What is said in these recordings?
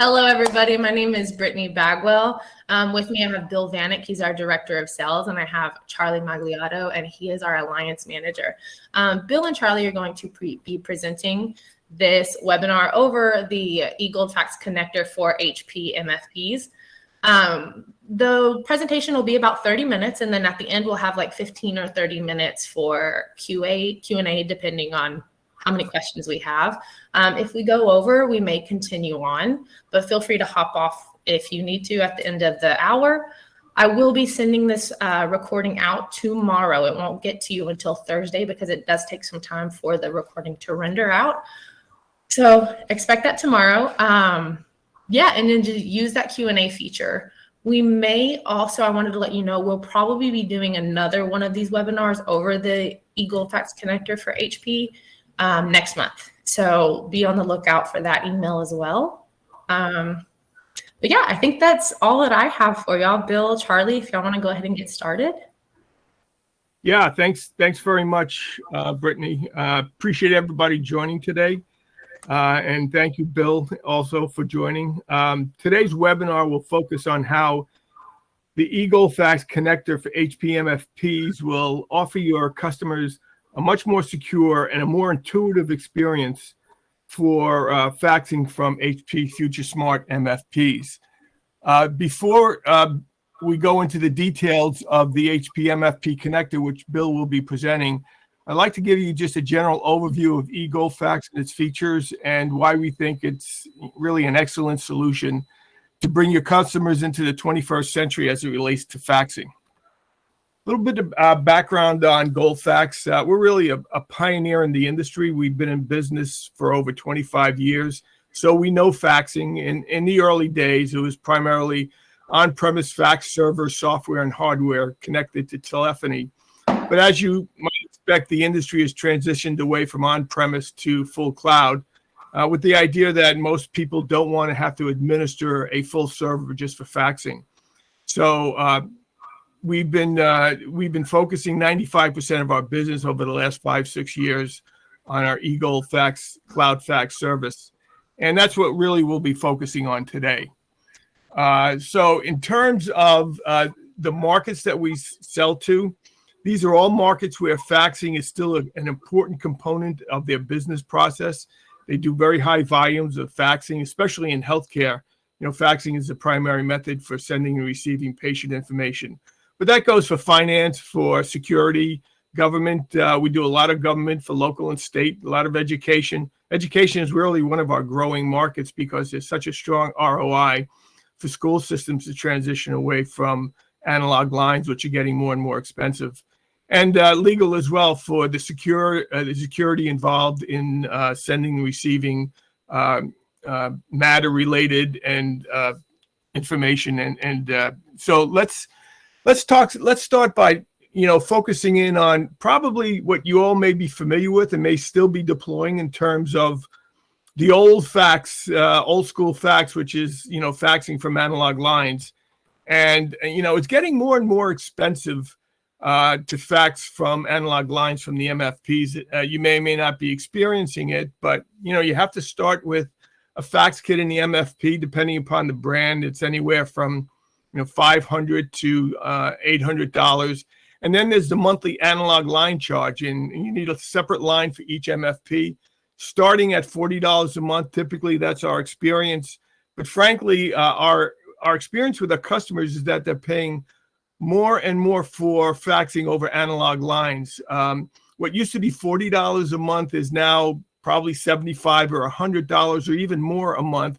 Hello, everybody. My name is Brittany Bagwell. With me, I have Bill Vanek. He's our Director of Sales, and I have Charlie Magliotto, and he is our Alliance Manager. Bill and Charlie are going to be presenting this webinar over the eGoldFax connector for HP MFPs. The presentation will be about 30 minutes, and then at the end, we'll have like 15 or 30 minutes for Q&A, depending on how many questions we have. If we go over, we may continue on, but feel free to hop off if you need to at the end of the hour. I will be sending this recording out tomorrow. It won't get to you until Thursday because it does take some time for the recording to render out. So expect that tomorrow. Yeah, and then just use that Q&A feature. We may also, I wanted to let you know, we'll probably be doing another one of these webinars over the eGoldFax connector for HP next month. So be on the lookout for that email as well. But yeah, I think that's all that I have for y'all. Bill, Charlie, if y'all want to go ahead and get started. Yeah, thanks very much, Brittany. Appreciate everybody joining today. And thank you, Bill, also for joining. Today's webinar will focus on how the eGoldFax connector for HP MFPs will offer your customers a much more secure and a more intuitive experience for faxing from HP FutureSmart MFPs. Before we go into the details of the HP MFP connector, which Bill will be presenting, I'd like to give you just a general overview of eGoldFax and its features and why we think it's really an excellent solution to bring your customers into the 21st century as it relates to faxing. A little bit of background on GoldFax. We're really a pioneer in the industry. We've been in business for over 25 years, so we know faxing. In the early days, it was primarily on-premise fax server software and hardware connected to telephony. But as you might expect, the industry has transitioned away from on-premise to full cloud, with the idea that most people don't want to have to administer a full server just for faxing. So we've been focusing 95% of our business over the last 5-6 years on our eGoldFax Cloud Fax Service, and that's what really we'll be focusing on today. So in terms of the markets that we sell to, these are all markets where faxing is still an important component of their business process. They do very high volumes of faxing, especially in healthcare. You know, faxing is the primary method for sending and receiving patient information. But that goes for finance, for security, government. We do a lot of government for local and state, a lot of education. Education is really one of our growing markets because there's such a strong ROI for school systems to transition away from analog lines, which are getting more and more expensive. And legal as well for the security involved in sending and receiving matter-related and information. And so let's start by focusing in on probably what you all may be familiar with and may still be deploying in terms of the old fax, old school fax, which is faxing from analog lines. And it's getting more and more expensive to fax from analog lines from the MFPs. You may or may not be experiencing it, but you have to start with a fax kit in the MFP, depending upon the brand. It's anywhere from $500 to $800, and then there's the monthly analog line charge, and you need a separate line for each MFP, starting at $40 a month. Typically, that's our experience. But frankly, our experience with our customers is that they're paying more and more for faxing over analog lines. What used to be $40 a month is now probably $75 or $100 or even more a month.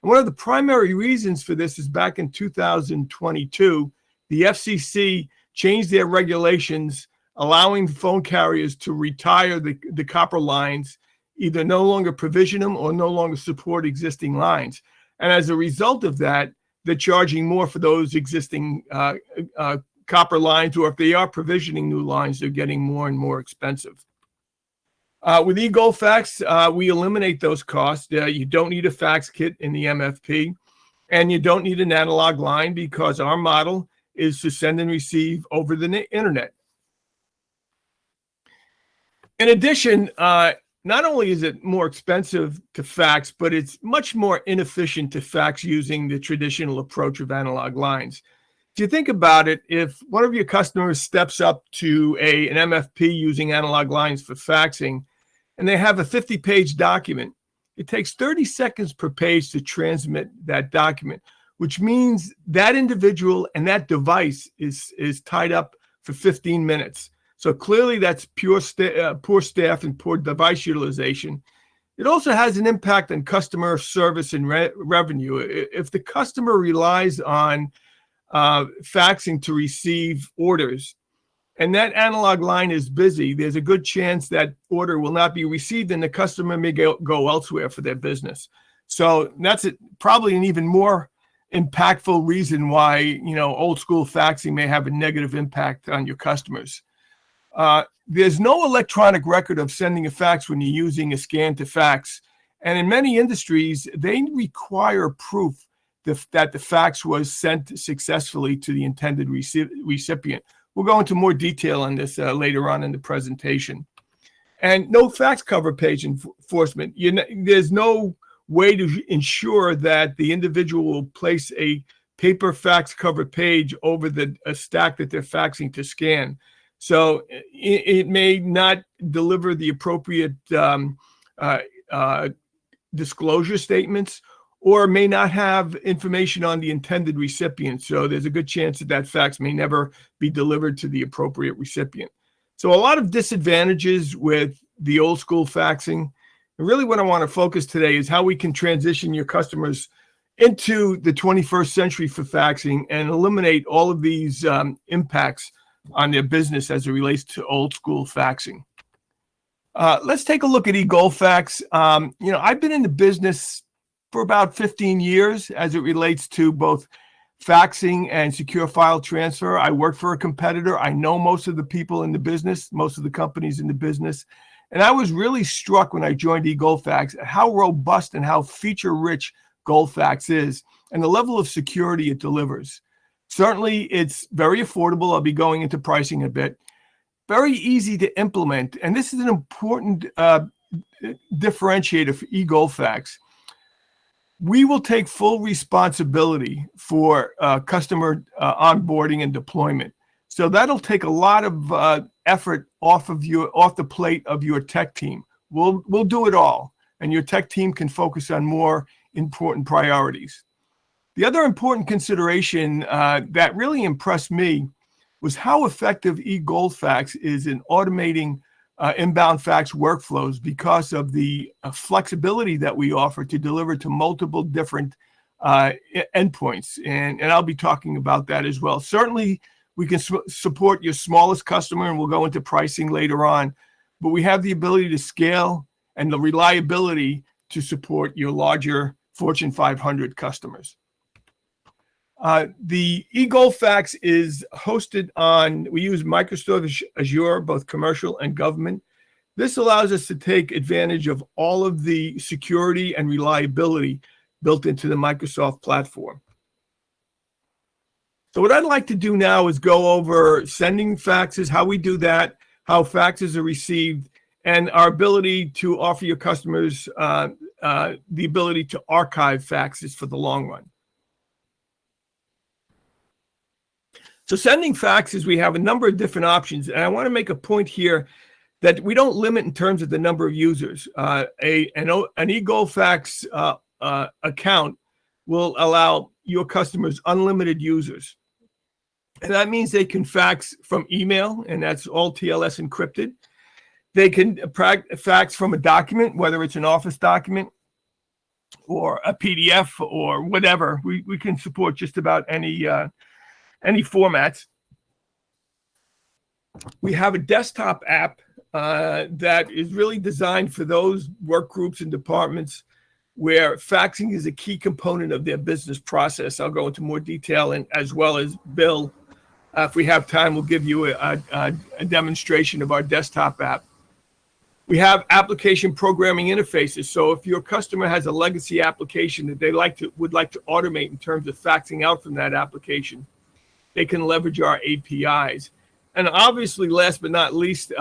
And one of the primary reasons for this is back in 2022, the FCC changed their regulations, allowing phone carriers to retire the copper lines, either no longer provision them or no longer support existing lines. And as a result of that, they're charging more for those existing copper lines, or if they are provisioning new lines, they're getting more and more expensive. With eGoldFax, we eliminate those costs. You don't need a fax kit in the MFP, and you don't need an analog line because our model is to send and receive over the internet. In addition, not only is it more expensive to fax, but it's much more inefficient to fax using the traditional approach of analog lines. If you think about it, if one of your customers steps up to an MFP using analog lines for faxing, and they have a 50-page document, it takes 30 seconds per page to transmit that document, which means that individual and that device is tied up for 15 minutes. So clearly that's poor staff and poor device utilization. It also has an impact on customer service and revenue. If the customer relies on faxing to receive orders, and that analog line is busy, there's a good chance that order will not be received and the customer may go elsewhere for their business. So that's probably an even more impactful reason why, old school faxing may have a negative impact on your customers. There's no electronic record of sending a fax when you're using a scan to fax. And in many industries, they require proof that the fax was sent successfully to the intended recipient. We'll go into more detail on this later on in the presentation. And no fax cover page enforcement. There's no way to ensure that the individual will place a paper fax cover page over a stack that they're faxing to scan. So it may not deliver the appropriate disclosure statements, or may not have information on the intended recipient. So there's a good chance that fax may never be delivered to the appropriate recipient. So a lot of disadvantages with the old school faxing. And really what I want to focus today is how we can transition your customers into the 21st century for faxing and eliminate all of these impacts on their business as it relates to old school faxing. Let's take a look at eGoldFax. I've been in the business for about 15 years as it relates to both faxing and secure file transfer. I work for a competitor. I know most of the people in the business, most of the companies in the business. And I was really struck when I joined eGoldFax at how robust and how feature-rich GoldFax is and the level of security it delivers. Certainly, it's very affordable. I'll be going into pricing a bit. Very easy to implement. And this is an important differentiator for eGoldFax. We will take full responsibility for customer onboarding and deployment. So that'll take a lot of effort off the plate of your tech team. We'll do it all, and your tech team can focus on more important priorities. The other important consideration that really impressed me was how effective eGoldFax is in automating inbound fax workflows because of the flexibility that we offer to deliver to multiple different endpoints. And I'll be talking about that as well. Certainly, we can support your smallest customer, and we'll go into pricing later on. But we have the ability to scale and the reliability to support your larger Fortune 500 customers. The eGoldFax is hosted we use Microsoft Azure, both commercial and government. This allows us to take advantage of all of the security and reliability built into the Microsoft platform. So what I'd like to do now is go over sending faxes, how we do that, how faxes are received, and our ability to offer your customers the ability to archive faxes for the long run. So sending faxes, we have a number of different options. And I want to make a point here that we don't limit in terms of the number of users. An eGoldFax account will allow your customers unlimited users. And that means they can fax from email, and that's all TLS encrypted. They can fax from a document, whether it's an Office document or a PDF or whatever. We can support just about any formats. We have a desktop app that is really designed for those work groups and departments where faxing is a key component of their business process. I'll go into more detail, and as well as Bill, if we have time, we'll give you a demonstration of our desktop app. We have application programming interfaces. So if your customer has a legacy application that they would like to automate in terms of faxing out from that application, they can leverage our APIs. And obviously, last but not least,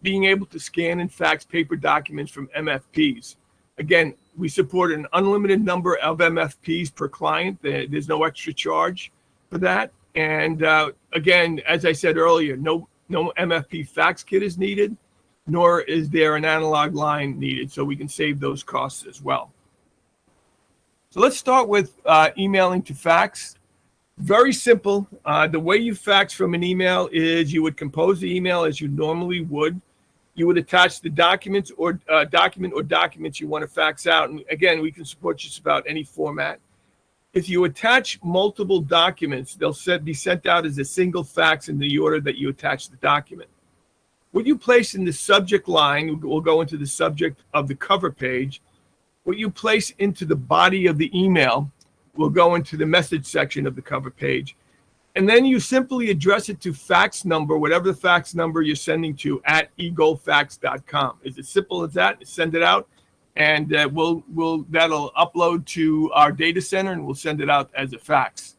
being able to scan and fax paper documents from MFPs. Again, we support an unlimited number of MFPs per client. There's no extra charge for that. And again, as I said earlier, no MFP fax kit is needed, nor is there an analog line needed, so we can save those costs as well. So let's start with emailing to fax. Very simple. The way you fax from an email is you would compose the email as you normally would. You would attach the documents or documents you want to fax out. And again, we can support just about any format. If you attach multiple documents, they'll be sent out as a single fax in the order that you attach the document. What you place in the subject line will go into the subject of the cover page. What you place into the body of the email will go into the message section of the cover page. And then you simply address it to fax number, whatever the fax number you're sending to, at eGoldFax.com. It's as simple as that. Send it out, and that'll upload to our data center, and we'll send it out as a fax.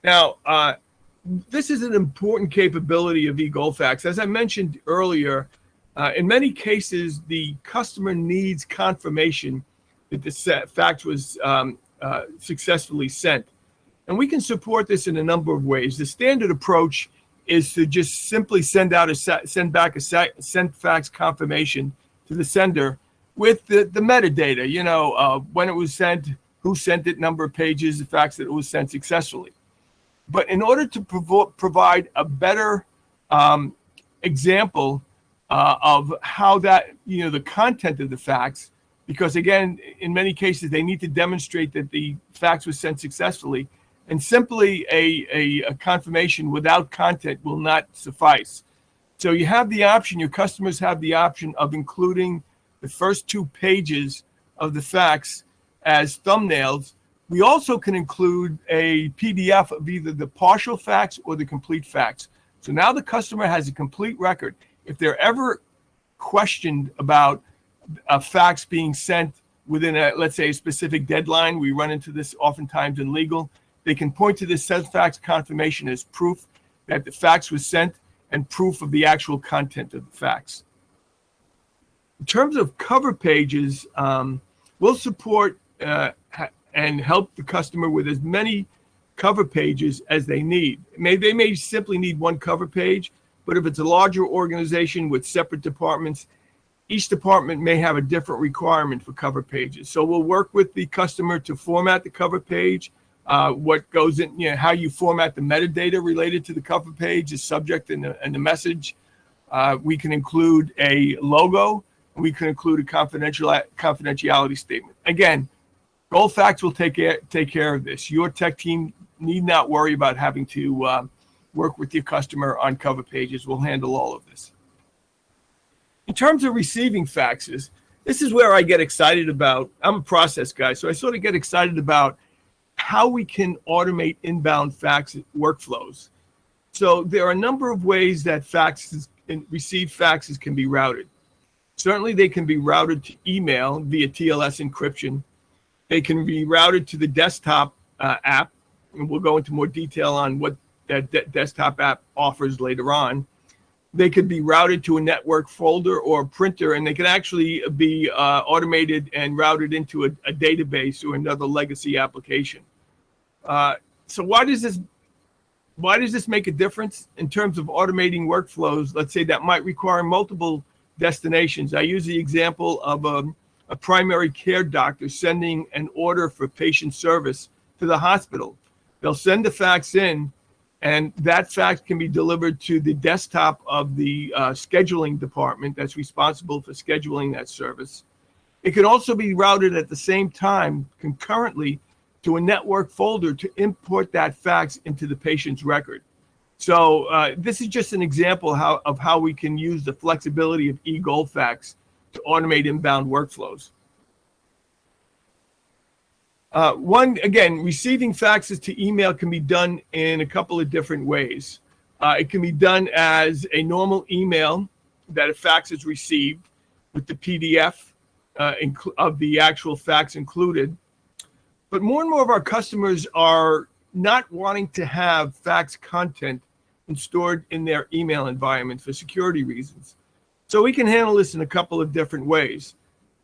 Now, this is an important capability of eGoldFax. As I mentioned earlier, in many cases, the customer needs confirmation that the fax was successfully sent. And we can support this in a number of ways. The standard approach is to just simply send back a sent fax confirmation to the sender with the metadata, when it was sent, who sent it, number of pages, the fax that it was sent successfully. But in order to provide a better example of how that, the content of the fax, because again, in many cases, they need to demonstrate that the fax was sent successfully, and simply a confirmation without content will not suffice. So you have the option, your customers have the option of including the first 2 pages of the fax as thumbnails. We also can include a PDF of either the partial fax or the complete fax. So now the customer has a complete record. If they're ever questioned about a fax being sent within let's say a specific deadline, we run into this oftentimes in legal, they can point to this sent fax confirmation as proof that the fax was sent and proof of the actual content of the fax. In terms of cover pages, we'll support and help the customer with as many cover pages as they need. They may simply need one cover page, but if it's a larger organization with separate departments, each department may have a different requirement for cover pages. So we'll work with the customer to format the cover page, what goes in, how you format the metadata related to the cover page, the subject and the message. We can include a logo. We can include a confidentiality statement. Again, GoldFax will take care of this. Your tech team need not worry about having to work with your customer on cover pages. We'll handle all of this. In terms of receiving faxes, this is where I get excited about. I'm a process guy, so I sort of get excited about how we can automate inbound fax workflows. So there are a number of ways that faxes and received faxes can be routed. Certainly, they can be routed to email via TLS encryption. They can be routed to the desktop app, and we'll go into more detail on what that desktop app offers later on. They could be routed to a network folder or a printer, and they can actually be automated and routed into a database or another legacy application. So why does this make a difference in terms of automating workflows? Let's say that might require multiple destinations. I use the example of a primary care doctor sending an order for patient service to the hospital. They'll send the fax in, and that fax can be delivered to the desktop of the scheduling department that's responsible for scheduling that service. It can also be routed at the same time concurrently to a network folder to import that fax into the patient's record. So this is just an example of how we can use the flexibility of eGoldFax to automate inbound workflows. Receiving faxes to email can be done in a couple of different ways. It can be done as a normal email that a fax is received with the PDF of the actual fax included. But more and more of our customers are not wanting to have fax content stored in their email environment for security reasons. So we can handle this in a couple of different ways.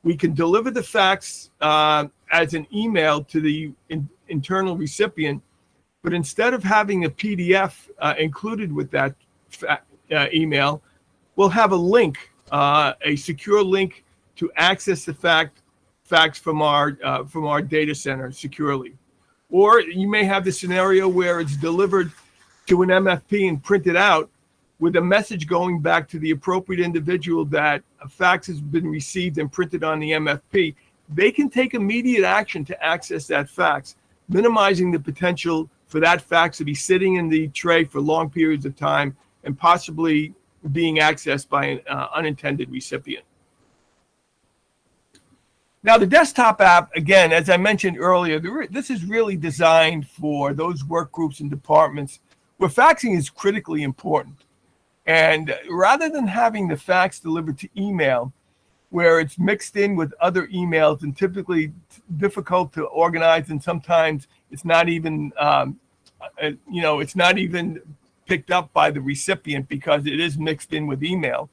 We can deliver the fax as an email to the internal recipient, but instead of having a PDF included with that email, we'll have a link, a secure link to access the fax from our data center securely. Or you may have the scenario where it's delivered to an MFP and printed out with a message going back to the appropriate individual that a fax has been received and printed on the MFP. They can take immediate action to access that fax, minimizing the potential for that fax to be sitting in the tray for long periods of time and possibly being accessed by an unintended recipient. Now, the desktop app, again, as I mentioned earlier, this is really designed for those work groups and departments where faxing is critically important. And rather than having the fax delivered to email, where it's mixed in with other emails and typically difficult to organize, and sometimes it's not even, it's not even picked up by the recipient because it is mixed in with email.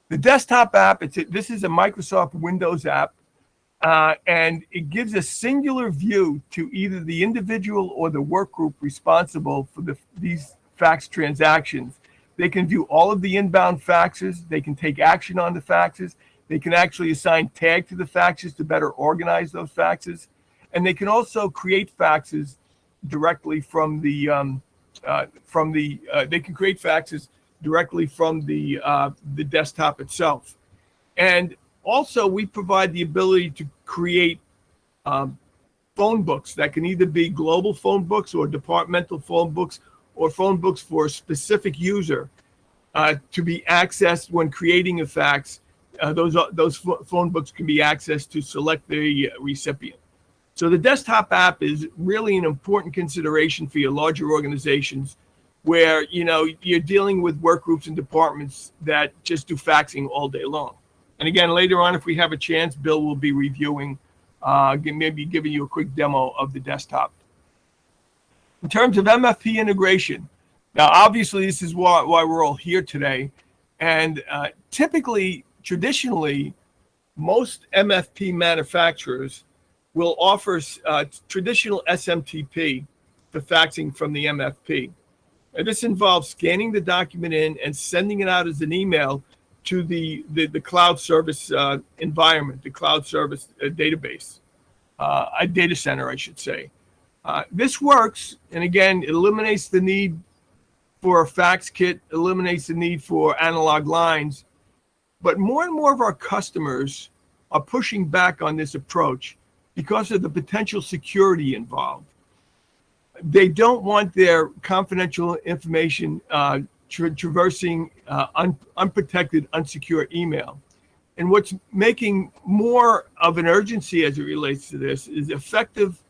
The desktop app, this is a Microsoft Windows app, and it gives a singular view to either the individual or the work group responsible for these fax transactions. They can view all of the inbound faxes. They can take action on the faxes. They can actually assign tag to the faxes to better organize those faxes. And they can also create faxes directly from the desktop itself. And also we provide the ability to create phone books that can either be global phone books or departmental phone books, or phone books for a specific user to be accessed when creating a fax. Those phone books can be accessed to select the recipient. So the desktop app is really an important consideration for your larger organizations where you're dealing with work groups and departments that just do faxing all day long. And again, later on, if we have a chance, Bill will be reviewing, maybe giving you a quick demo of the desktop. In terms of MFP integration, now obviously this is why we're all here today, and traditionally, most MFP manufacturers will offer traditional SMTP for faxing from the MFP. And this involves scanning the document in and sending it out as an email to the cloud service environment, the cloud service database, a data center, I should say. This works, and again, it eliminates the need for a fax kit, eliminates the need for analog lines, but more and more of our customers are pushing back on this approach because of the potential security involved. They don't want their confidential information traversing unprotected, unsecure email. And what's making more of an urgency as it relates to this is effective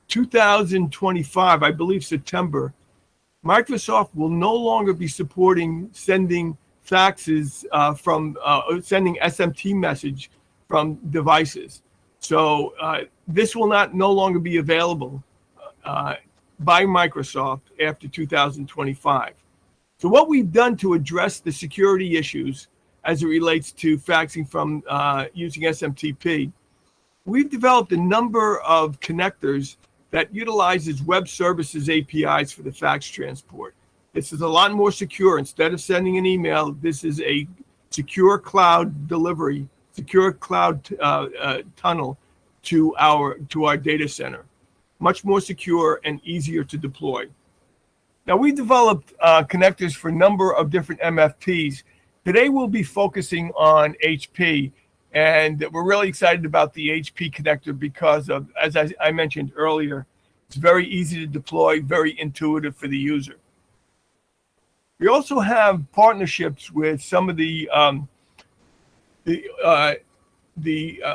2025, I believe September, Microsoft will no longer be supporting sending faxes sending SMT message from devices. So this will no longer be available by Microsoft after 2025. So what we've done to address the security issues as it relates to faxing from using SMTP, we've developed a number of connectors that utilizes web services APIs for the fax transport. This is a lot more secure. Instead of sending an email, this is a secure cloud delivery, secure cloud tunnel to our data center. Much more secure and easier to deploy. Now, we developed connectors for a number of different MFPs. Today, we'll be focusing on HP, and we're really excited about the HP connector because of, as I mentioned earlier, it's very easy to deploy, very intuitive for the user. We also have partnerships with some of the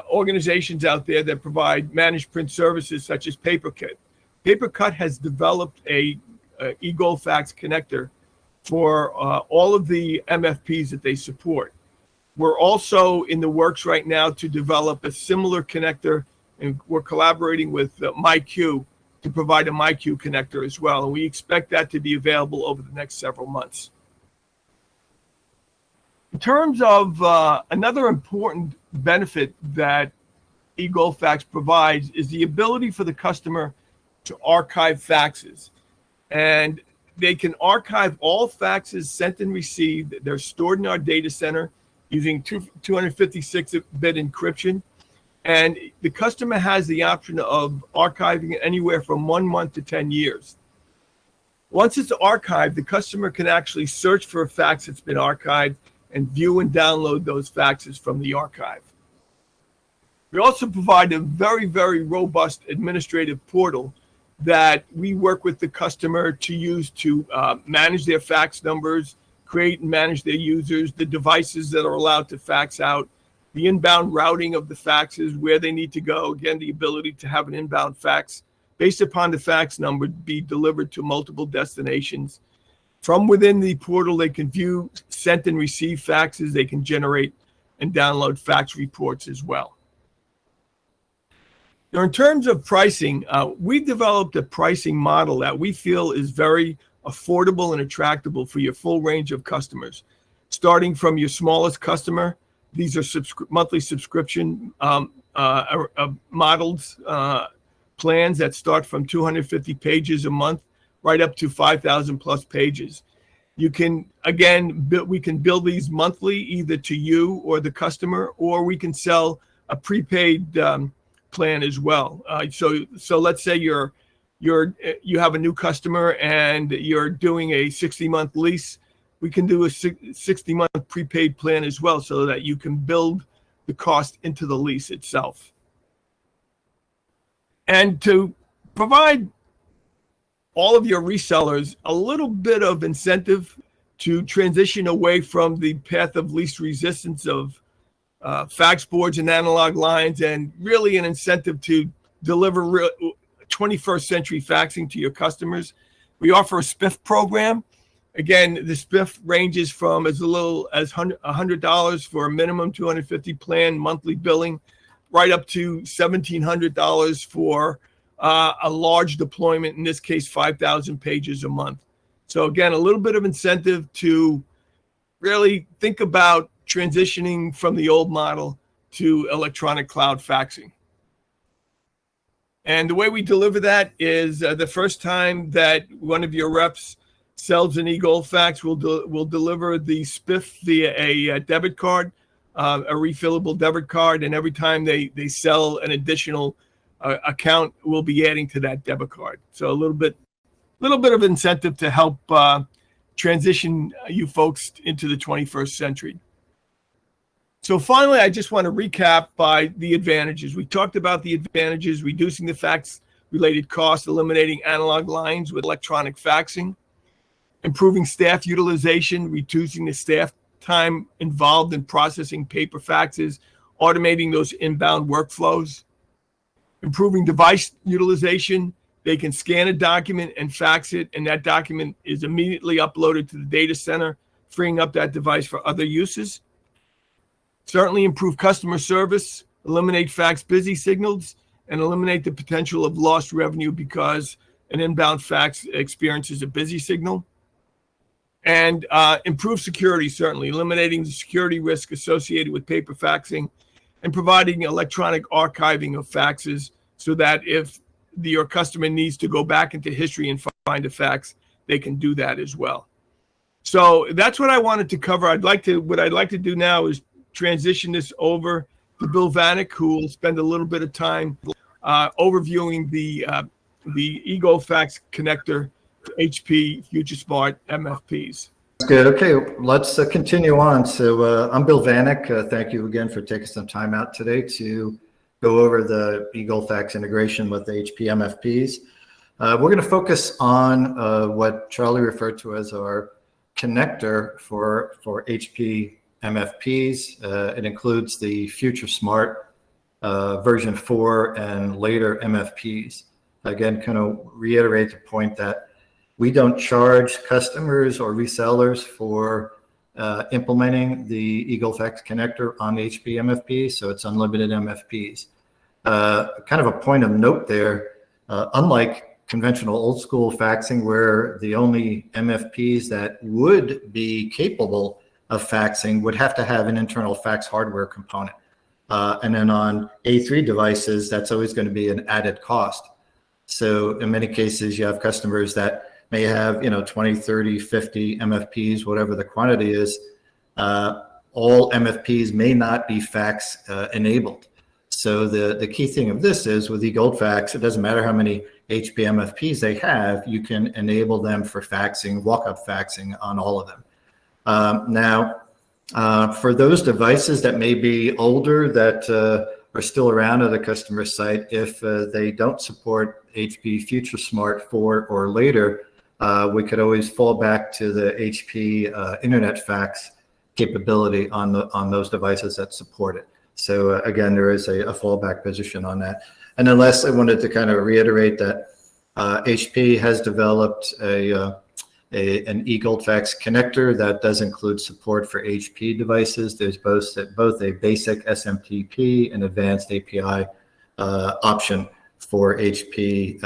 organizations out there that provide managed print services such as PaperCut. PaperCut has developed a eGoldFax connector for all of the MFPs that they support. We're also in the works right now to develop a similar connector, and we're collaborating with MyQ to provide a MyQ connector as well. And we expect that to be available over the next several months. In terms of another important benefit that eGoldFax provides is the ability for the customer to archive faxes. And they can archive all faxes sent and received. They're stored in our data center using 256-bit encryption. And the customer has the option of archiving it anywhere from 1 month to 10 years. Once it's archived, the customer can actually search for a fax that's been archived and view and download those faxes from the archive. We also provide a very, very robust administrative portal that we work with the customer to use to manage their fax numbers, create and manage their users, the devices that are allowed to fax out, the inbound routing of the faxes, where they need to go. Again, the ability to have an inbound fax based upon the fax number be delivered to multiple destinations. From within the portal, they can view sent and received faxes. They can generate and download fax reports as well. Now, in terms of pricing, we developed a pricing model that we feel is very affordable and attractable for your full range of customers. Starting from your smallest customer, these are monthly subscription models, plans that start from 250 pages a month, right up to 5,000 plus pages. You can, again, we can build these monthly either to you or the customer, or we can sell a prepaid plan as well. So let's say you have a new customer and you're doing a 60-month lease. We can do a 60-month prepaid plan as well, so that you can build the cost into the lease itself. And to provide all of your resellers a little bit of incentive to transition away from the path of least resistance of fax boards and analog lines, and really an incentive to deliver 21st century faxing to your customers, we offer a SPIF program. Again, the SPIF ranges from as little as $100 for a minimum 250 plan monthly billing, right up to $1,700 for a large deployment, in this case, 5,000 pages a month. So again, a little bit of incentive to really think about transitioning from the old model to electronic cloud faxing. And the way we deliver that is the first time that one of your reps sells an eGoldFax, we'll deliver the SPIF via a debit card, a refillable debit card, and every time they sell an additional account, we'll be adding to that debit card. So a little bit of incentive to help transition you folks into the 21st century. So finally, I just want to recap by the advantages. We talked about the advantages: reducing the fax-related costs, eliminating analog lines with electronic faxing, improving staff utilization, reducing the staff time involved in processing paper faxes, automating those inbound workflows, improving device utilization. They can scan a document and fax it, and that document is immediately uploaded to the data center, freeing up that device for other uses. Certainly improve customer service, eliminate fax busy signals, and eliminate the potential of lost revenue because an inbound fax experiences a busy signal. And improve security, certainly eliminating the security risk associated with paper faxing, and providing electronic archiving of faxes so that if your customer needs to go back into history and find a fax, they can do that as well. So that's what I wanted to cover. What I'd like to do now is transition this over to Bill Vanek, who will spend a little bit of time overviewing the eGoldFax connector to HP FutureSmart MFPs. That's good. Okay, let's continue on. So I'm Bill Vanek. Thank you again for taking some time out today to go over the eGoldFax integration with the HP MFPs. We're going to focus on what Charlie referred to as our connector for HP MFPs. It includes the FutureSmart version 4 and later MFPs. Again, kind of reiterate the point that we don't charge customers or resellers for implementing the eGoldFax connector on HP MFP, so it's unlimited MFPs. Kind of a point of note there, unlike conventional old school faxing where the only MFPs that would be capable of faxing would have to have an internal fax hardware component. And then on A3 devices, that's always going to be an added cost. So in many cases, you have customers that may have, 20, 30, 50 MFPs, whatever the quantity is. All MFPs may not be fax enabled. So the key thing of this is with eGoldFax, it doesn't matter how many HP MFPs they have, you can enable them for faxing, walk-up faxing on all of them. Now, for those devices that may be older that are still around at the customer site, if they don't support HP FutureSmart 4 or later, we could always fall back to the HP Internet Fax capability on those devices that support it. So again, there is a fallback position on that. And then last, I wanted to kind of reiterate that HP has developed an eGoldFax connector that does include support for HP devices. There's both a basic SMTP and advanced API option for HP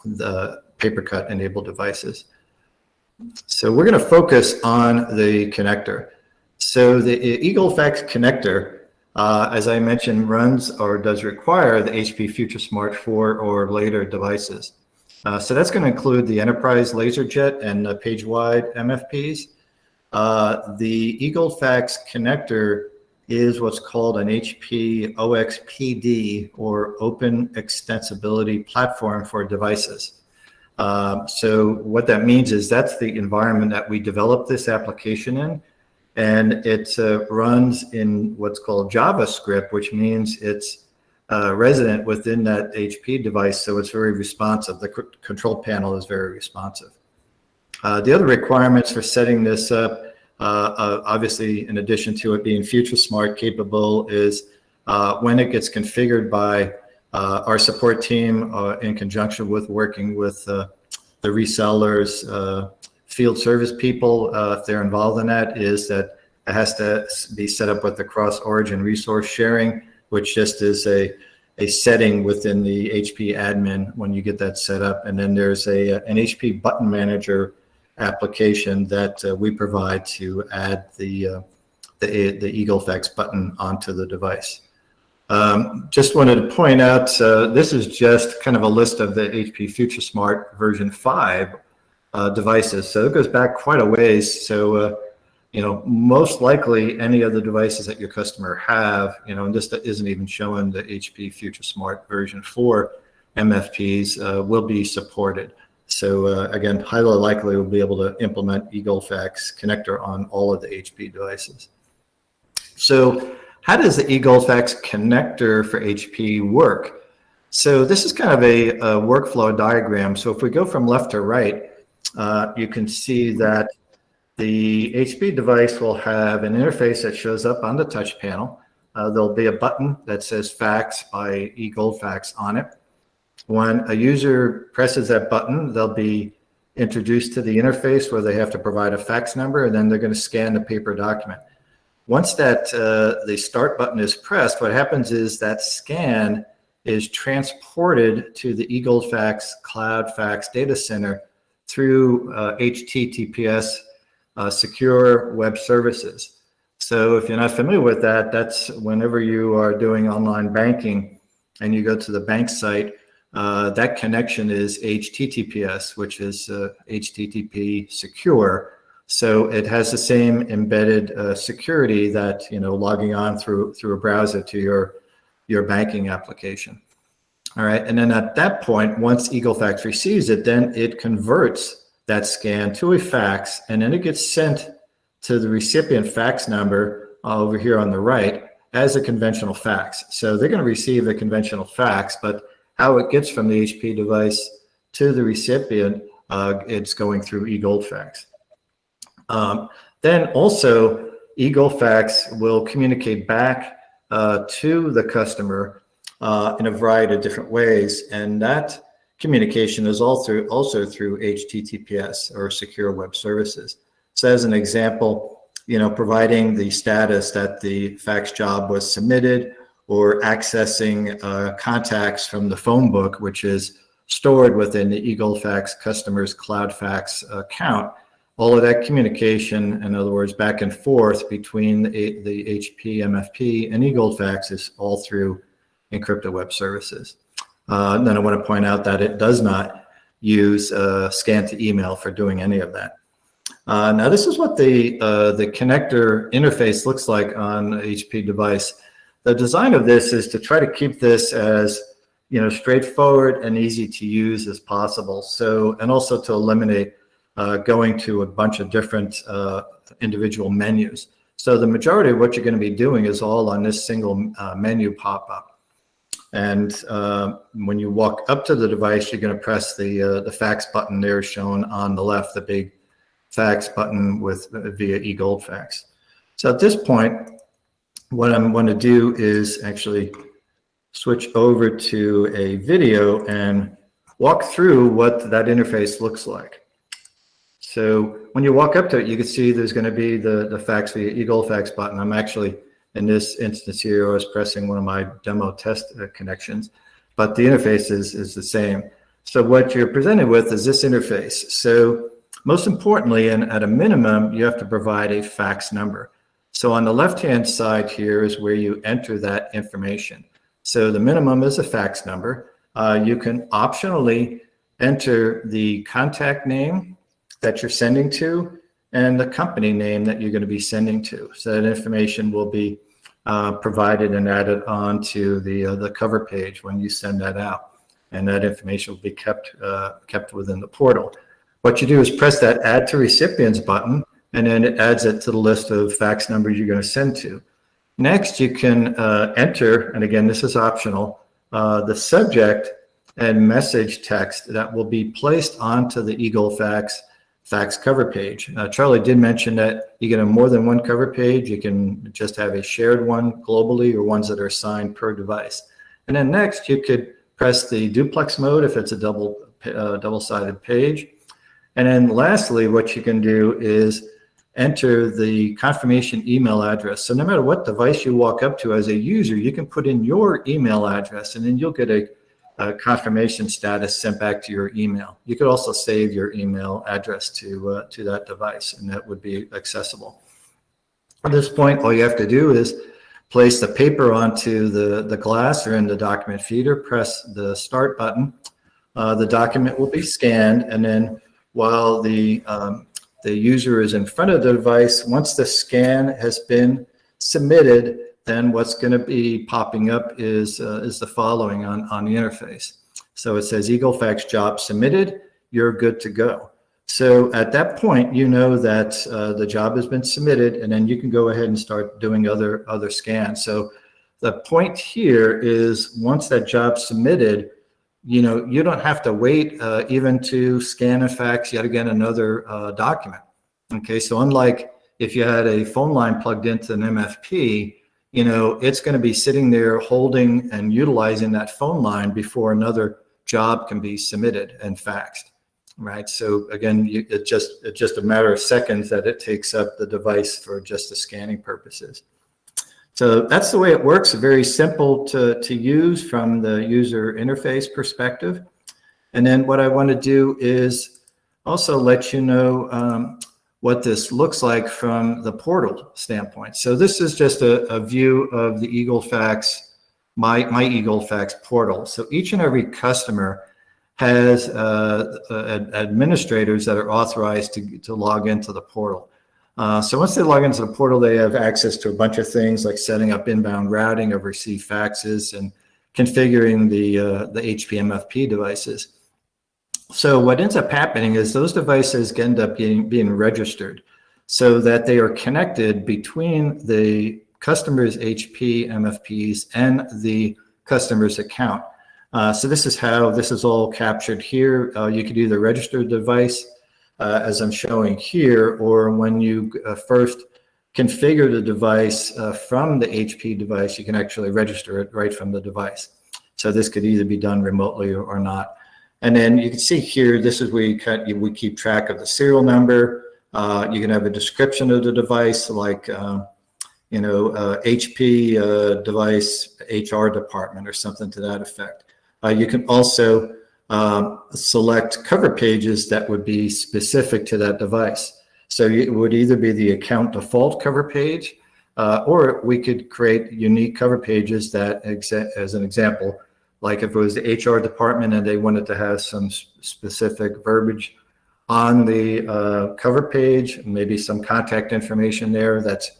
the paper-cut enabled devices. So we're going to focus on the connector. So the eGoldFax connector, as I mentioned, runs or does require the HP FutureSmart 4 or later devices. So that's going to include the enterprise LaserJet and the PageWide MFPs. The eGoldFax connector is what's called an HP OXPD, or Open Extensibility Platform for Devices. So what that means is that's the environment that we developed this application in, and it runs in what's called JavaScript, which means it's resident within that HP device, so it's very responsive. The control panel is very responsive. The other requirements for setting this up, obviously, in addition to it being FutureSmart capable, is when it gets configured by our support team in conjunction with working with the resellers, field service people, if they're involved in that, is that it has to be set up with the cross-origin resource sharing, which just is a setting within the HP admin when you get that set up. And then there's an HP button manager application that we provide to add the eGoldFax button onto the device. Just wanted to point out, this is just kind of a list of the HP FutureSmart version 5 devices. So it goes back quite a ways. So, most likely any of the devices that your customer have, and this isn't even showing the HP FutureSmart version 4 MFPs will be supported. So again, highly likely we'll be able to implement eGoldFax connector on all of the HP devices. So how does the eGoldFax connector for HP work? So this is kind of a workflow diagram. So if we go from left to right, you can see that the HP device will have an interface that shows up on the touch panel. There'll be a button that says Fax by eGoldFax on it. When a user presses that button, they'll be introduced to the interface where they have to provide a fax number, and then they're going to scan the paper document. Once that the start button is pressed, what happens is that scan is transported to the eGoldFax Cloud Fax data center through HTTPS secure web services. So if you're not familiar with that, that's whenever you are doing online banking and you go to the bank site, that connection is HTTPS, which is HTTP secure. So it has the same embedded security that, logging on through a browser to your banking application. All right, and then at that point, once eGoldFax receives it, then it converts that scan to a fax, and then it gets sent to the recipient fax number over here on the right as a conventional fax. So they're going to receive a conventional fax, but how it gets from the HP device to the recipient, it's going through eGoldFax. Then also, eGoldFax will communicate back to the customer in a variety of different ways, and that communication is also through HTTPS, or secure web services. So as an example, providing the status that the fax job was submitted, or accessing contacts from the phone book, which is stored within the eGoldFax customer's Cloud Fax account. all of that communication, in other words, back and forth between the HP MFP and eGoldFax is all through encrypted web services. Then I want to point out that it does not use scan to email for doing any of that. Now this is what the connector interface looks like on an HP device. The design of this is to try to keep this as straightforward and easy to use as possible. So, and also to eliminate going to a bunch of different individual menus. So the majority of what you're going to be doing is all on this single menu pop-up. And when you walk up to the device, you're going to press the fax button there shown on the left, the big fax button via eGoldFax. So at this point, what I'm going to do is actually switch over to a video and walk through what that interface looks like. So when you walk up to it, you can see there's going to be the fax via eGoldFax button. I'm actually, in this instance here, I was pressing one of my demo test connections, but the interface is the same. So what you're presented with is this interface. So most importantly, and at a minimum, you have to provide a fax number. So on the left-hand side here is where you enter that information. So the minimum is a fax number. You can optionally enter the contact name that you're sending to and the company name that you're going to be sending to. So that information will be provided and added onto the cover page when you send that out. And that information will be kept within the portal. What you do is press that Add to Recipients button, and then it adds it to the list of fax numbers you're going to send to. Next, you can enter, and again, this is optional, the subject and message text that will be placed onto the eGoldFax fax cover page. Charlie did mention that you can have more than one cover page. You can just have a shared one globally or ones that are assigned per device. And then next, you could press the duplex mode if it's a double-sided page. And then lastly, what you can do is enter the confirmation email address. So no matter what device you walk up to as a user, you can put in your email address, and then you'll get a confirmation status sent back to your email. You could also save your email address to that device, and that would be accessible. At this point, all you have to do is place the paper onto the glass or in the document feeder, press the start button. The document will be scanned, and then while the user is in front of the device, once the scan has been submitted, then what's going to be popping up is the following on the interface. So it says eGoldFax job submitted, you're good to go. So at that point, you know that the job has been submitted, and then you can go ahead and start doing other scans. So the point here is once that job's submitted, you don't have to wait even to scan and fax yet again another document. Okay, so unlike if you had a phone line plugged into an MFP, it's going to be sitting there holding and utilizing that phone line before another job can be submitted and faxed, right? So again, it's just a matter of seconds that it takes up the device for just the scanning purposes. So that's the way it works. Very simple to use from the user interface perspective. And then what I want to do is also let you know what this looks like from the portal standpoint. So this is just a view of the eGoldFax, my eGoldFax portal. So each and every customer has administrators that are authorized to log into the portal. So once they log into the portal, they have access to a bunch of things like setting up inbound routing of received faxes and configuring the HP MFP devices. So what ends up happening is those devices end up being registered so that they are connected between the customer's HP MFPs and the customer's account. So this is how this is all captured here. You could either register the device as I'm showing here, or when you first configure the device from the HP device, you can actually register it right from the device. So this could either be done remotely or not. And then you can see here, this is where we keep track of the serial number. You can have a description of the device, like HP device HR department or something to that effect. You can also select cover pages that would be specific to that device. So it would either be the account default cover page, or we could create unique cover pages that, as an example, like if it was the HR department and they wanted to have some specific verbiage on the cover page, maybe some contact information there that's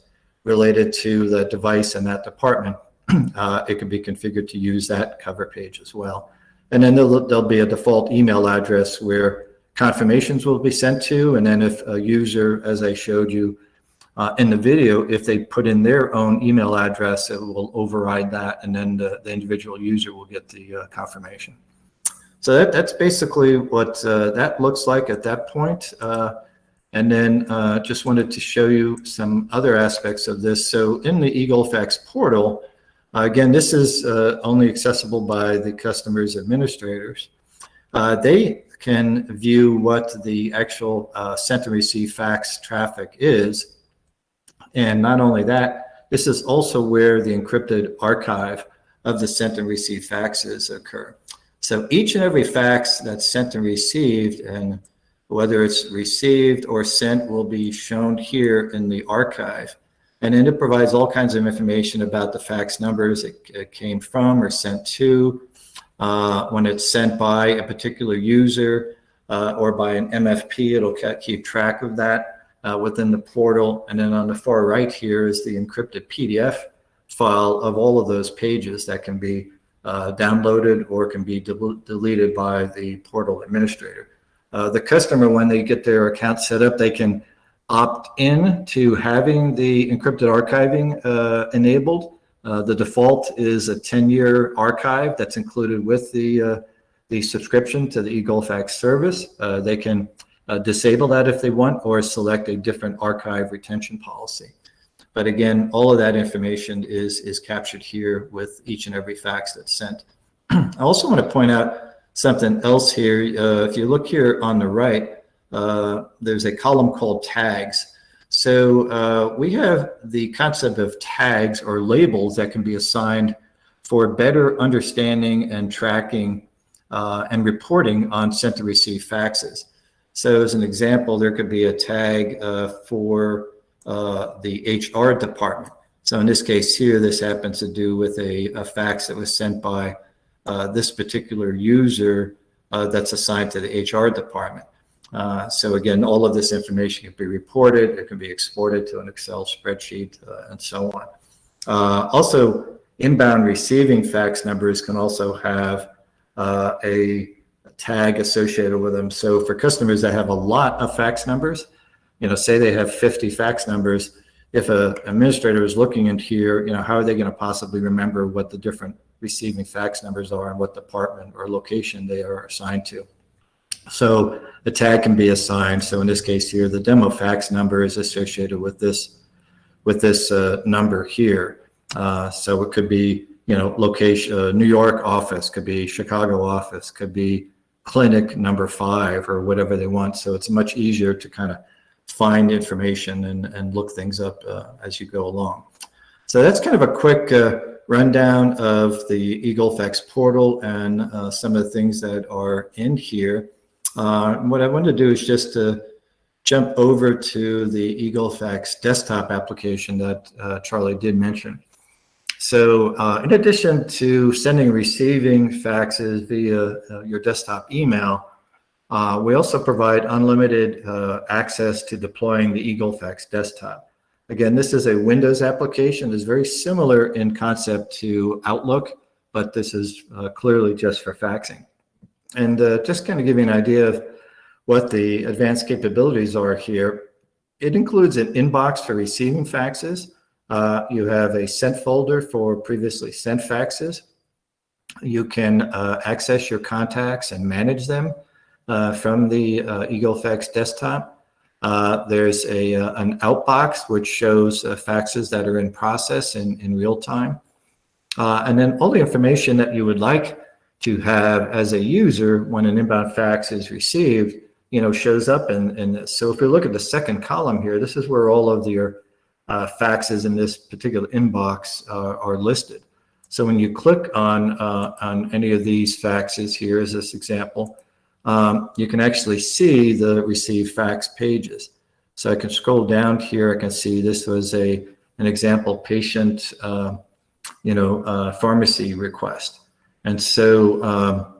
related to the device in that department, it can be configured to use that cover page as well. And then there'll be a default email address where confirmations will be sent to, and then if a user, as I showed you in the video, if they put in their own email address, it will override that, and then the individual user will get the confirmation. So that's basically what that looks like at that point. And then just wanted to show you some other aspects of this. So in the eGoldFax portal, again, this is only accessible by the customer's administrators. They can view what the actual sent and received fax traffic is. And not only that, this is also where the encrypted archive of the sent and received faxes occur. So each and every fax that's sent and received, and whether it's received or sent, will be shown here in the archive. And then it provides all kinds of information about the fax numbers it came from or sent to, when it's sent by a particular user or by an MFP, it'll keep track of that within the portal. And then on the far right here is the encrypted PDF file of all of those pages that can be downloaded or can be deleted by the portal administrator. The customer, when they get their account set up, they can opt in to having the encrypted archiving enabled. The default is a 10-year archive that's included with the subscription to the eGoldFax service. They can disable that if they want, or select a different archive retention policy. But again, all of that information is captured here with each and every fax that's sent. I also want to point out something else here. If you look here on the right, there's a column called tags. So we have the concept of tags or labels that can be assigned for better understanding and tracking and reporting on sent to receive faxes. So as an example, there could be a tag for the HR department. So in this case here, this happens to do with a fax that was sent by this particular user that's assigned to the HR department. So again, all of this information can be reported, it can be exported to an Excel spreadsheet, and so on. Also, inbound receiving fax numbers can also have a tag associated with them. So for customers that have a lot of fax numbers, say they have 50 fax numbers, if an administrator is looking into here, how are they going to possibly remember what the different receiving fax numbers are and what department or location they are assigned to? So the tag can be assigned. So in this case here, the demo fax number is associated with this number here. So it could be, location, New York office, could be Chicago office, could be clinic number 5 or whatever they want. So it's much easier to kind of find information and look things up as you go along. So that's kind of a quick rundown of the eGoldFax portal and some of the things that are in here. What I wanted to do is just to jump over to the eGoldFax desktop application that Charlie did mention. So in addition to sending and receiving faxes via your desktop email, we also provide unlimited access to deploying the eGoldFax desktop. Again, this is a Windows application. It's very similar in concept to Outlook, but this is clearly just for faxing. And just kind of give you an idea of what the advanced capabilities are here. It includes an inbox for receiving faxes. You have a sent folder for previously sent faxes. You can access your contacts and manage them from the eGoldFax desktop. There's an outbox which shows faxes that are in process in real time. And then all the information that you would like to have as a user when an inbound fax is received, shows up in this. So if we look at the second column here, this is where all of your faxes in this particular inbox are listed. So when you click on any of these faxes here, as this example, you can actually see the received fax pages. So I can scroll down here. I can see this was an example patient, pharmacy request. And so,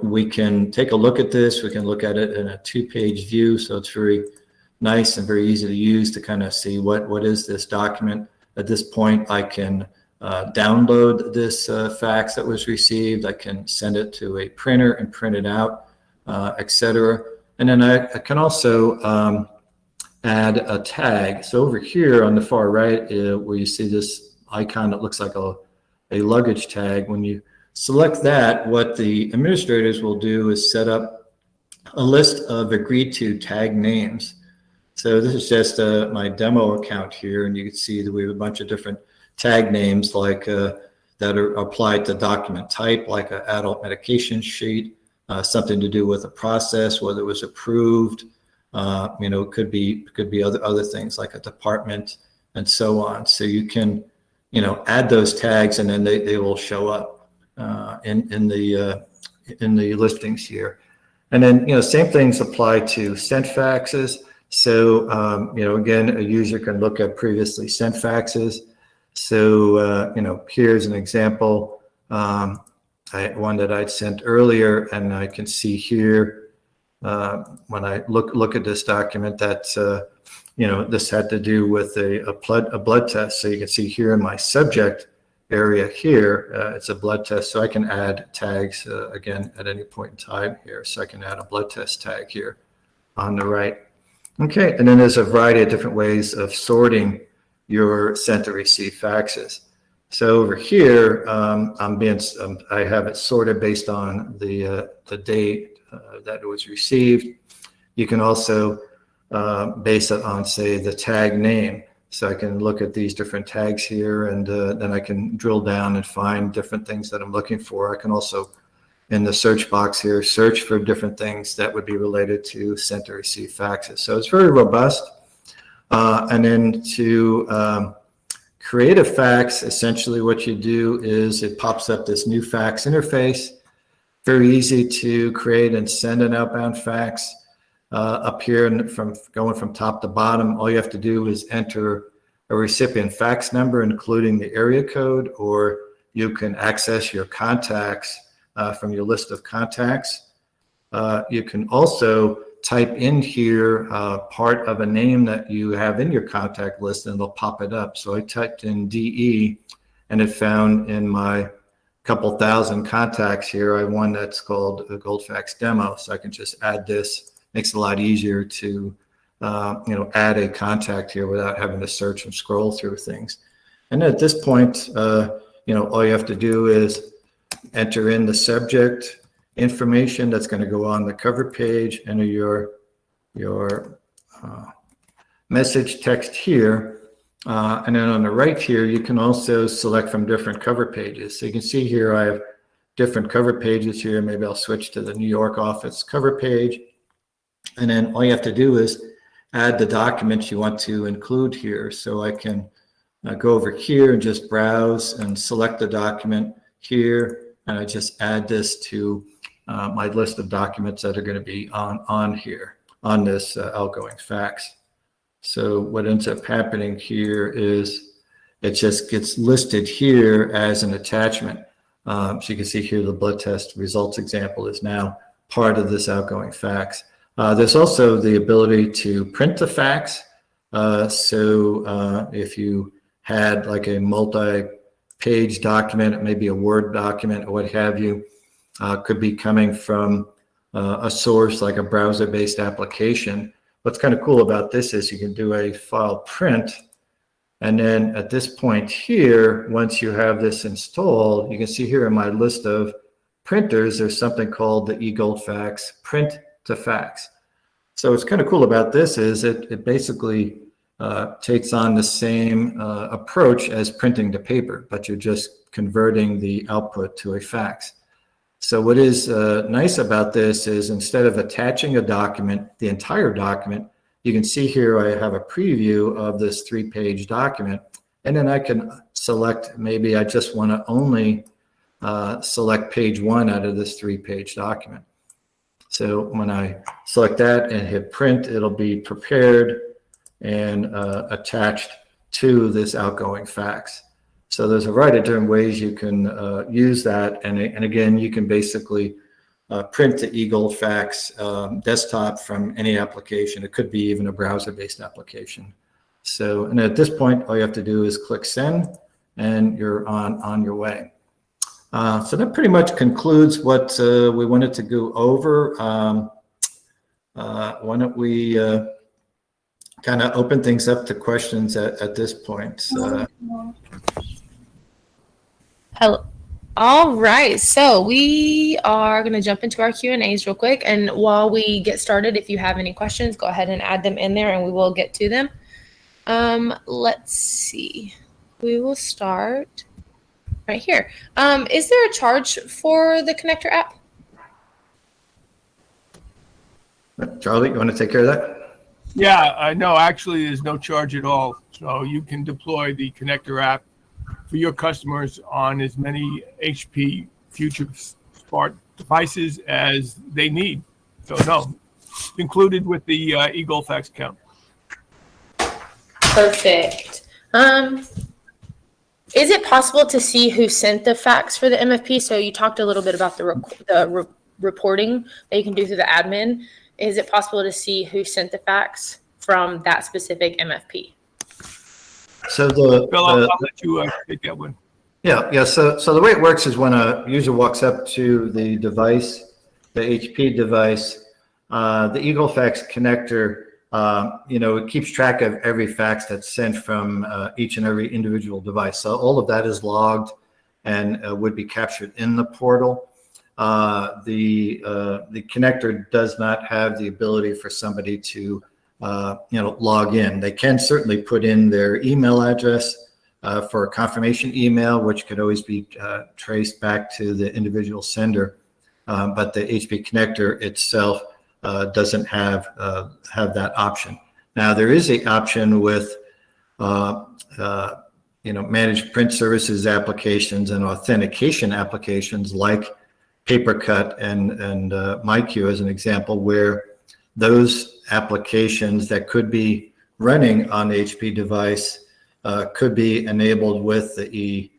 we can take a look at this. We can look at it in a 2-page view. So it's very nice and very easy to use to kind of see what is this document. At this point, I can download this fax that was received. I can send it to a printer and print it out, etc. And then I can also add a tag. So over here on the far right, where you see this icon that looks like a luggage tag, when you select that, what the administrators will do is set up a list of agreed to tag names. So this is just my demo account here, and you can see that we have a bunch of different tag names like that are applied to document type, like an adult medication sheet, something to do with a process, whether it was approved. It could be other things like a department and so on. So you can, add those tags, and then they will show up in the listings here. And then, same things apply to sent faxes. So, again, a user can look at previously sent faxes. So, here's an example, one that I'd sent earlier, and I can see here when I look at this document that, this had to do with a blood test. So you can see here in my subject area here, it's a blood test. So I can add tags again at any point in time here. So I can add a blood test tag here on the right. Okay, and then there's a variety of different ways of sorting your sent to receive faxes. So over here, I have it sorted based on the date that it was received. You can also base it on, say, the tag name. So I can look at these different tags here, and then I can drill down and find different things that I'm looking for. I can also, in the search box here, search for different things that would be related to sent to receive faxes. So it's very robust. And then to create a fax, essentially what you do is it pops up this new fax interface. Very easy to create and send an outbound fax. Up here, and going from top to bottom, all you have to do is enter a recipient fax number, including the area code, or you can access your contacts from your list of contacts. You can also type in here part of a name that you have in your contact list, and it'll pop it up. So I typed in DE, and it found in my couple thousand contacts here, I have one that's called a eGoldFax demo. So I can just add this. Makes it a lot easier to add a contact here without having to search and scroll through things. And at this point, all you have to do is enter in the subject information that's going to go on the cover page, enter your message text here, and then on the right here, you can also select from different cover pages. So you can see here I have different cover pages here. Maybe I'll switch to the New York office cover page. And then all you have to do is add the documents you want to include here. So I can go over here and just browse and select the document here. And I just add this to my list of documents that are going to be on here, on this outgoing fax. So what ends up happening here is it just gets listed here as an attachment. So you can see here the blood test results example is now part of this outgoing fax. There's also the ability to print the fax. So if you had like a multi-page document, maybe a Word document or what have you, could be coming from a source like a browser-based application. What's kind of cool about this is you can do a file print. And then at this point here, once you have this installed, you can see here in my list of printers, there's something called the eGoldFax print to fax. So what's kind of cool about this is it basically takes on the same approach as printing to paper, but you're just converting the output to a fax. So what is nice about this is instead of attaching a document, the entire document, you can see here I have a preview of this 3-page document, and then I can select, maybe I just want to only select page 1 out of this 3-page document. So when I select that and hit print, it'll be prepared and attached to this outgoing fax. So there's a variety of different ways you can use that. And again, you can basically print the eGoldFax desktop from any application. It could be even a browser-based application. So, and at this point, all you have to do is click send, and you're on your way. So that pretty much concludes what we wanted to go over. Why don't we kind of open things up to questions at this point? Hello. All right, so we are going to jump into our Q&As real quick. And while we get started, if you have any questions, go ahead and add them in there and we will get to them. Let's see. We will start right here. Is there a charge for the connector app? Charlie, you want to take care of that? Yeah, no, actually, there's no charge at all. So you can deploy the connector app for your customers on as many HP FutureSmart devices as they need. So no, included with the eGoldFax account. Perfect. Is it possible to see who sent the fax for the MFP? So you talked a little bit about the reporting that you can do through the admin. Is it possible to see who sent the fax from that specific MFP? So Bill, I'll let you take that one. Yeah. So the way it works is when a user walks up to the device, the HP device, the eGoldFax connector, it keeps track of every fax that's sent from each and every individual device. So all of that is logged and would be captured in the portal. The connector does not have the ability for somebody to log in. They can certainly put in their email address for a confirmation email, which could always be traced back to the individual sender. But the HP connector itself doesn't have that option. Now there is an option with managed print services applications and authentication applications like PaperCut and MyQ as an example, where those applications that could be running on the HP device could be enabled with a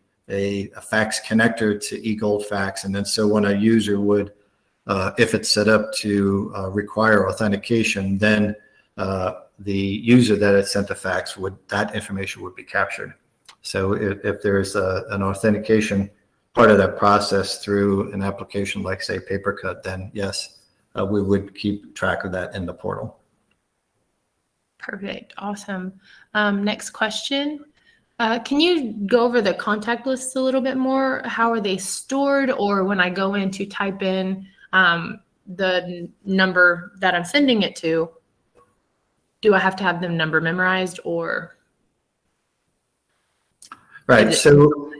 fax connector to eGoldFax. And then so when a user would, if it's set up to require authentication, then the user that had sent the fax that information would be captured. So if there's an authentication part of that process through an application like, say, PaperCut, then yes, we would keep track of that in the portal. Perfect. Awesome. Next question. Can you go over the contact lists a little bit more? How are they stored? Or when I go in to type in the number that I'm sending it to, do I have to have the number memorized or? Right. So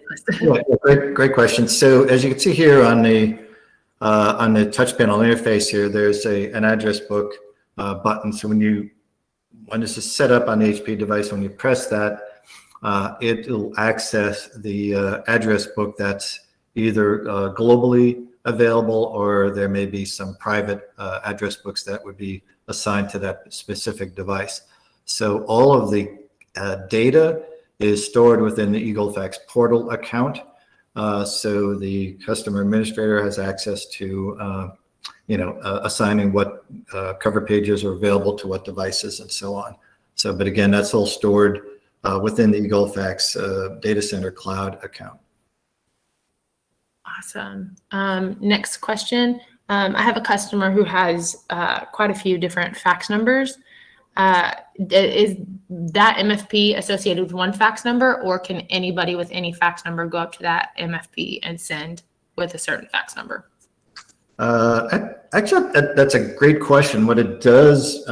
yeah, great question. So as you can see here on the touch panel interface here, there's an address book button. So when this is set up on the HP device, when you press that, it will access the address book that's either globally available, or there may be some private address books that would be assigned to that specific device. So all of the data is stored within the eGoldFax portal account. So the customer administrator has access to assigning what cover pages are available to what devices and so on. So, but again, that's all stored within the eGoldFax data center cloud account. Awesome. Next question. I have a customer who has quite a few different fax numbers. Is that MFP associated with one fax number, or can anybody with any fax number go up to that MFP and send with a certain fax number? Actually, that's a great question. What it does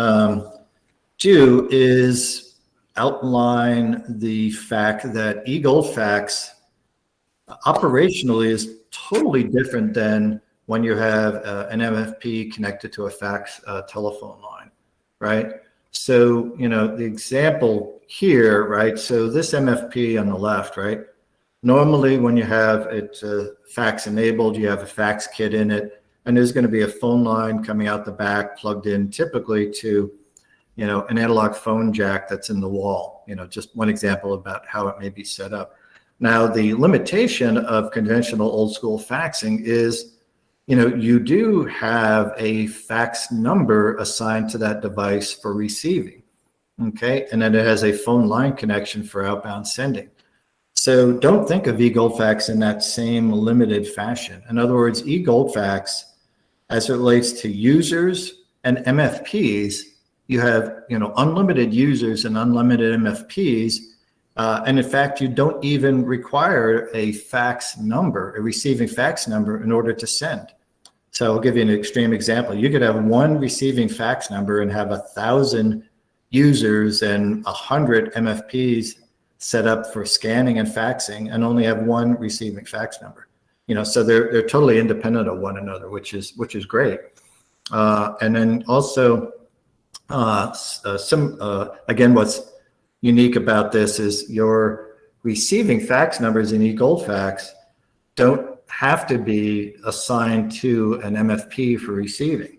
do is outline the fact that eGoldFax operationally is totally different than when you have an MFP connected to a fax telephone line, right? So, the example here, right? So this MFP on the left, right? Normally when you have it fax enabled, you have a fax kit in it, and there's going to be a phone line coming out the back plugged in typically to, an analog phone jack that's in the wall. Just one example about how it may be set up. Now, the limitation of conventional old school faxing is, you do have a fax number assigned to that device for receiving, okay? And then it has a phone line connection for outbound sending. So don't think of eGoldFax in that same limited fashion. In other words, eGoldFax, as it relates to users and MFPs, you have, unlimited users and unlimited MFPs. And in fact, you don't even require a fax number, a receiving fax number, in order to send. So I'll give you an extreme example. You could have one receiving fax number and have 1,000 users and 100 MFPs set up for scanning and faxing, and only have one receiving fax number. So they're totally independent of one another, which is great. And then also, again, what's unique about this is your receiving fax numbers in eGoldFax don't have to be assigned to an MFP for receiving.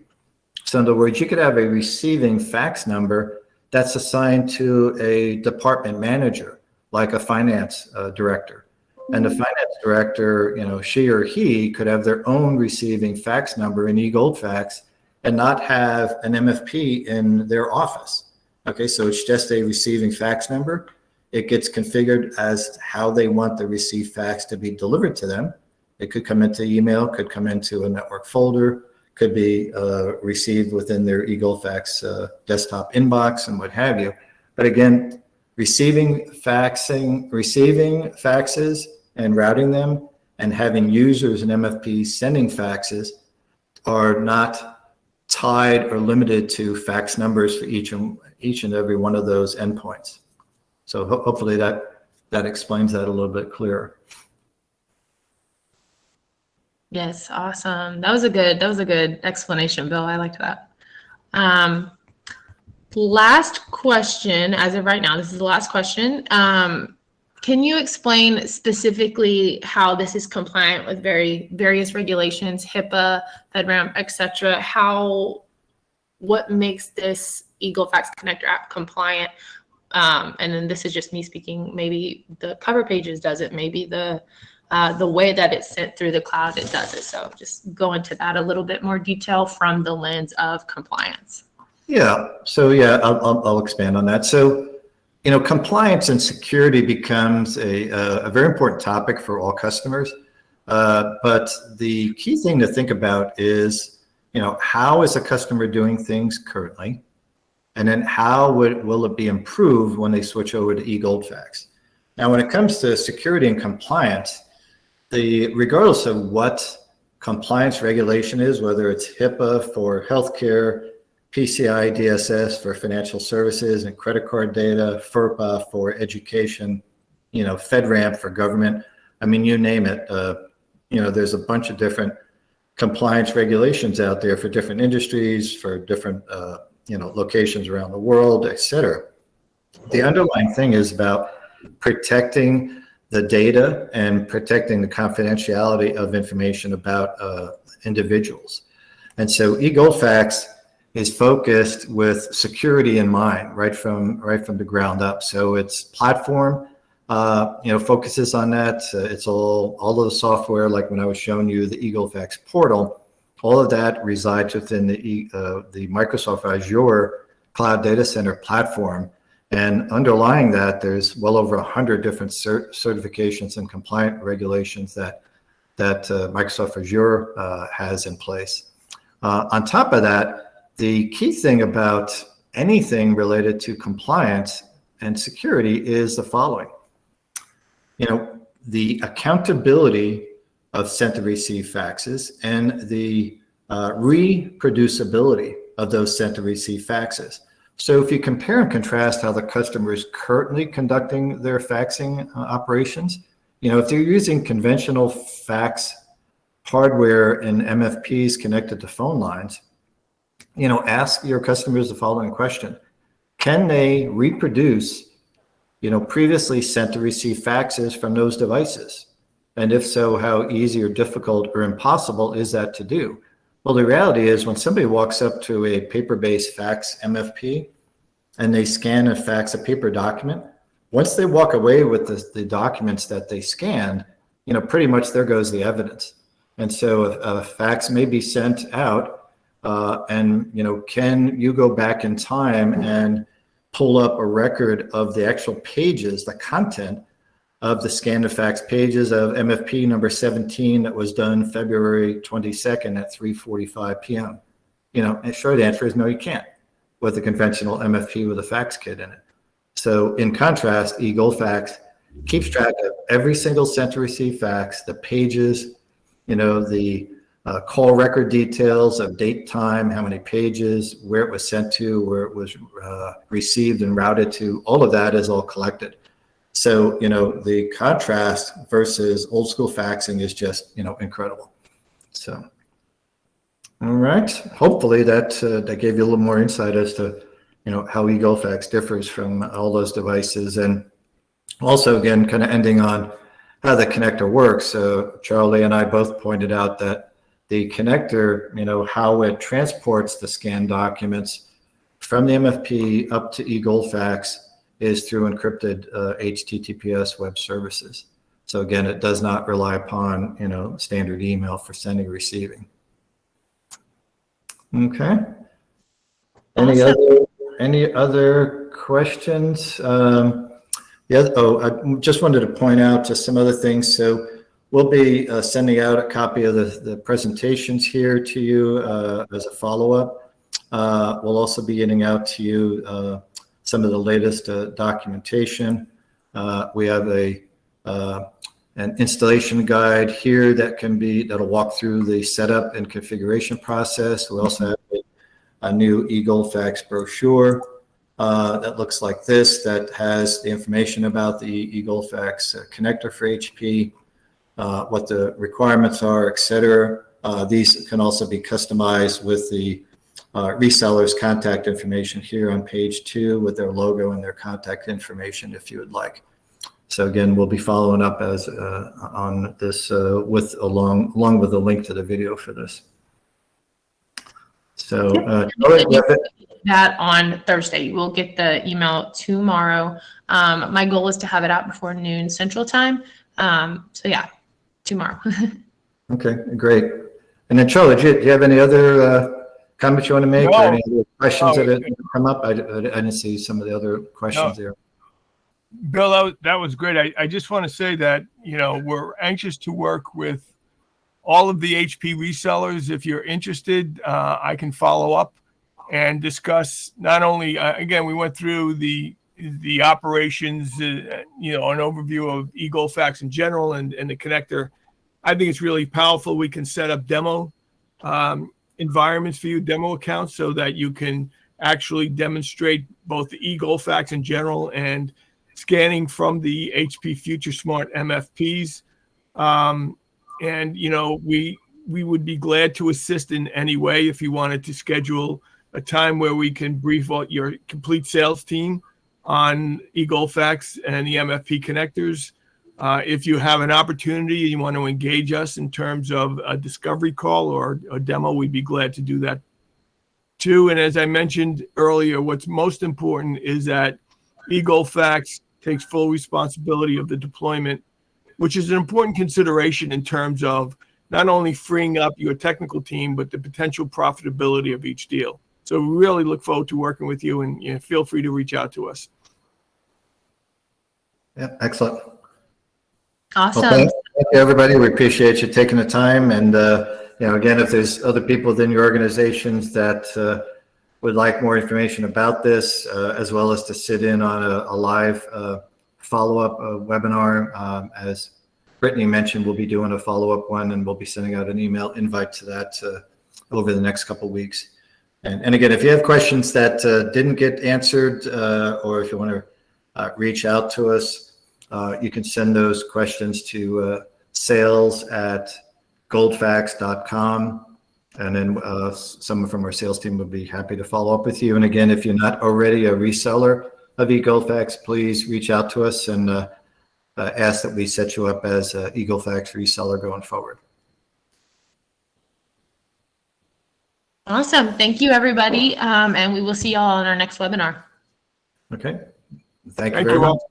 So in other words, you could have a receiving fax number that's assigned to a department manager, like a finance director. And the finance director, she or he could have their own receiving fax number in eGoldFax and not have an MFP in their office. Okay, so it's just a receiving fax number. It gets configured as how they want the received fax to be delivered to them. It could come into email, could come into a network folder, could be received within their eGoldFax desktop inbox and what have you. But again, receiving faxes and routing them, and having users and MFPs sending faxes are not tied or limited to fax numbers for each and every one of those endpoints. So hopefully that explains that a little bit clearer. Yes, awesome. That was a good explanation, Bill. I liked that. Last question, as of right now, this is the last question. Can you explain specifically how this is compliant with various regulations, HIPAA, FedRAMP, etc.? What makes this eGoldFax connector app compliant? And then this is just me speaking. Maybe the cover pages does it. Maybe the way that it's sent through the cloud, it does it. So just go into that a little bit more detail from the lens of compliance. Yeah. So yeah, I'll expand on that. So, compliance and security becomes a very important topic for all customers. But the key thing to think about is, how is a customer doing things currently? And then how will it be improved when they switch over to eGoldFax? Now, when it comes to security and compliance, regardless of what compliance regulation is, whether it's HIPAA for healthcare, PCI DSS for financial services and credit card data, FERPA for education, FedRAMP for government. I mean, you name it. There's a bunch of different compliance regulations out there for different industries, for different locations around the world, et cetera. The underlying thing is about protecting the data and protecting the confidentiality of information about individuals. And so eGoldFax is focused with security in mind, right from the ground up. So its platform, focuses on that. It's all of the software, like when I was showing you the eGoldFax portal, all of that resides within the Microsoft Azure Cloud Data Center platform. And underlying that, there's well over 100 different certifications and compliant regulations that Microsoft Azure has in place. On top of that, the key thing about anything related to compliance and security is the following. The accountability of sent to receive faxes and the reproducibility of those sent to receive faxes. So if you compare and contrast how the customer is currently conducting their faxing operations, if they're using conventional fax hardware and MFPs connected to phone lines, ask your customers the following question. Can they reproduce, previously sent to receive faxes from those devices? And if so, how easy or difficult or impossible is that to do? Well, the reality is when somebody walks up to a paper-based fax MFP, and they scan and fax a paper document, once they walk away with the documents that they scanned, pretty much there goes the evidence. And so a fax may be sent out, and can you go back in time and pull up a record of the actual pages, the content of the scan to fax pages of MFP number 17 that was done February 22nd at 3:45 p.m. And short answer is no, you can't with a conventional MFP with a fax kit in it. So in contrast, eGoldFax keeps track of every single sent to receive fax, the pages, the call record details of date, time, how many pages, where it was sent to, where it was received and routed to. All of that is all collected. So, the contrast versus old school faxing is just, incredible. So, all right. Hopefully that gave you a little more insight as to, how eGoldFax differs from all those devices. And also, again, kind of ending on how the connector works. So Charlie and I both pointed out that the connector, how it transports the scanned documents from the MFP up to eGoldFax is through encrypted HTTPS web services. So again, it does not rely upon, standard email for sending and receiving. Okay. Any other questions? Yeah. Oh, I just wanted to point out just some other things. So we'll be sending out a copy of the presentations here to you as a follow-up. We'll also be getting out to you some of the latest documentation. We have an installation guide here that'll walk through the setup and configuration process. We also have a new eGoldFax brochure that looks like this, that has the information about the eGoldFax connector for HP, what the requirements are, etc. These can also be customized with the resellers' contact information here on page 2 with their logo and their contact information if you would like. So again, we'll be following up on this along with a link to the video for this. So that on Thursday, you will get the email tomorrow. My goal is to have it out before noon Central Time. So yeah, tomorrow. Okay, great. And then Charlie, do you have any other comments you want to make, or any other questions that come up? I didn't see some of the other questions there. Bill, that was great. I just want to say that, we're anxious to work with all of the HP resellers. If you're interested, I can follow up and discuss not only, again, we went through the operations, an overview of eGoldFax in general and the connector. I think it's really powerful. We can set up demo environments for you, demo accounts, so that you can actually demonstrate both the eGoldFax in general and scanning from the HP FutureSmart MFPs. And, we would be glad to assist in any way if you wanted to schedule a time where we can brief out your complete sales team on eGoldFax and the MFP connectors. If you have an opportunity and you want to engage us in terms of a discovery call or a demo, we'd be glad to do that too. And as I mentioned earlier, what's most important is that eGoldFax takes full responsibility of the deployment, which is an important consideration in terms of not only freeing up your technical team, but the potential profitability of each deal. So we really look forward to working with you, and feel free to reach out to us. Yeah, excellent. Awesome. Well, thank you, everybody. We appreciate you taking the time. And, again, if there's other people within your organizations that would like more information about this, as well as to sit in on a live follow-up webinar, as Brittany mentioned, we'll be doing a follow-up one, and we'll be sending out an email invite to that over the next couple of weeks. And again, if you have questions that didn't get answered, or if you want to reach out to us, you can send those questions to sales@goldfax.com. And then someone from our sales team would be happy to follow up with you. And again, if you're not already a reseller of eGoldFax, please reach out to us and ask that we set you up as an eGoldFax reseller going forward. Awesome. Thank you, everybody. And we will see y'all on our next webinar. Okay. Thank you Thank very you much. all.